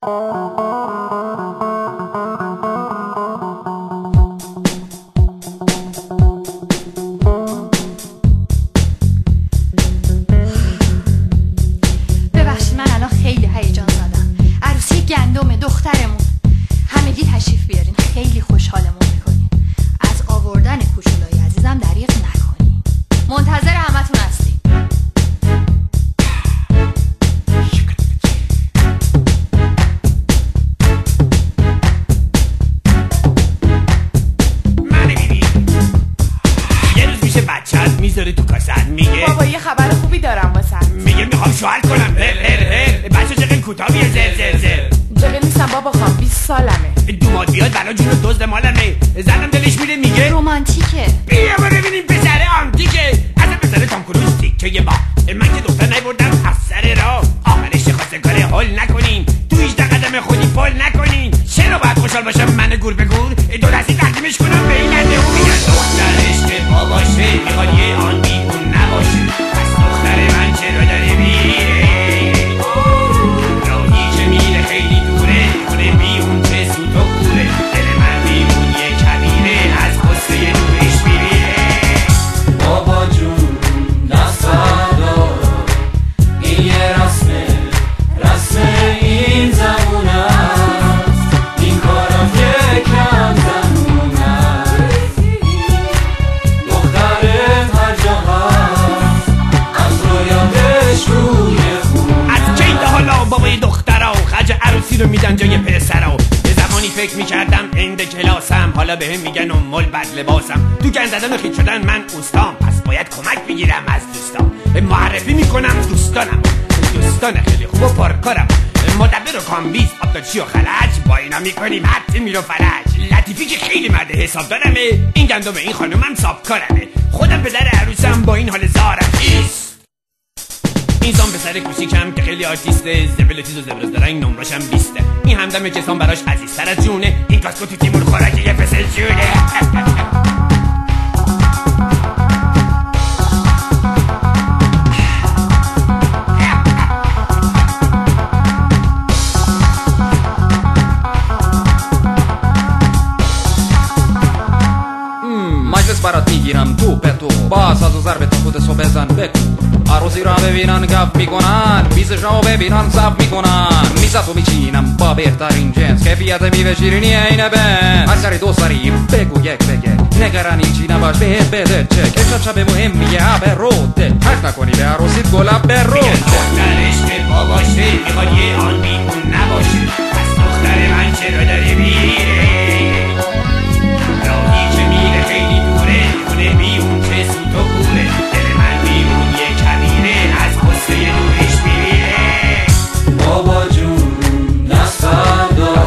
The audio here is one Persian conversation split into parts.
ببخشید من الان خیلی هیجان زدم. عروسی گندم دخترمون. همگی تشریف بیارین، خیلی خوشحالمون میکنین. از آوردن کوچولوی عزیزم دریغ نکنین. منتظر همتون هستیم. میذاره تو کاسن میگه بابا یه خبر خوبی دارم واسه. میگه میخوام شوهر کنم. بچه چقدر کوتاهیه. زر جقه نیستم بابا خان، 20 سالمه. دوماد بیاد برا جون دزد مالمه. زنم دلش میره میگه رومانتیکه. بیا برو ببینیم پسر آنتیکه. اصلا پسر تام کروز تیکه با من که دختر نیبردم از سر راه. آخرش خواستگار هول نکنین، تو 18 قدم خودی پل نکنین. چرا باید خوشحال باشم من گور به گور دو دستی تقدیمش کنم به این نده اون. میگن دخترش که باباشه میخواد یه آن بیگون نباشه. پس دختر من چرا داره میره راهی که میره خیلی دوره. خونه بیون چه سوت و کوره. دل من بیون یه کبیره از غصه نورش میره. بابا جون دست بردار، این یه رسم این زمون است. این کارم یکم زنون است. دخترت هر جا هست از رویادش روی خون. از کی تا حالا بابای دخترا خرج عروسی رو میدن جای پسرا. یه زمانی فکر میکردم اند کلاسم، حالا بهم میگن امول بد لباسم. تو گند زدن و خیط شدن من اوستام، پس باید کمک بگیرم از دوستام. معرفی میکنم دوستانم، دوستان خیلی خوب و پرکارم. مدبر و کامبیز آبدارچی و خلج، با اینا میکنیم حتی میرو فرج. لطیفی که خیلی مرد حساب دارمه، این گندم این خانومم سابکارمه. خودم پدر عروسم با این حال زارم این زام پسر کوچیکم که خیلی آرتیسته. زبل تیز و زبرز دارن نمراشم 20. این همدم کسان براش عزیزتر از جونه. این کاسکو تو تیمون خوراک یه پسر جونه. مجلس برات میگیرم تو پتو، با ساز و ضرب خودتو بزن بکو. عروسی را ببینن گپ میکنن، میزش را ببینن صف میکنن. میزتو میچینم با بهترین جنس، کیفیت میوه شیرینی اینه بنز. هر سری دو سری بگو یک بگه، نگرانی چی نباش بهت بده چه. که شب مهمیه به روده، حق نکنی به عروسیت گلاب به روده. دخترش که باباشه میخواد یه آن بیگون نباشه. پس دختر من چرا داره میره راهی که میره خیلی دوره. خونه بیون چه سوت و کوره. دل من بیون یه کبیره از غصه نورش میره. بابا جون دست بردار،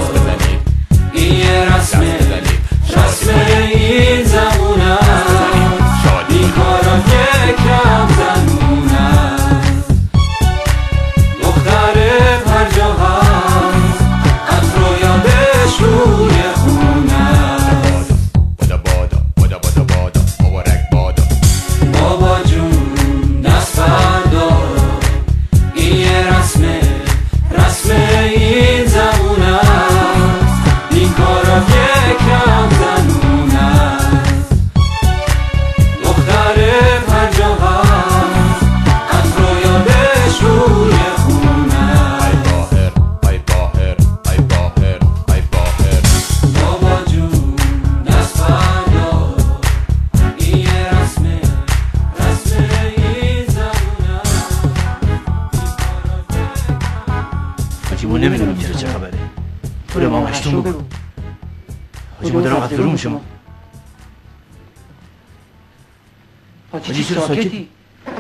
این یه رسم این زمون است. این کارا یکم زنون است. دخترت هر جا هست از رویادش روی خون است. بابا جون دست بردار، این یه رسم این زمون است. این کارا یکم زنون است. دخترت هر جا هست از رویادش روی خون است. بابا جون دست بردار، این یه رسم این زمون است. حاجیمون نمیدونم چرا چه خبره. پول ما هشتون بگو. حاجیمون دارم قد روم شما. حاجی چرا ساکتی؟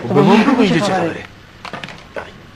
به ما بگو اینجا چه خبره.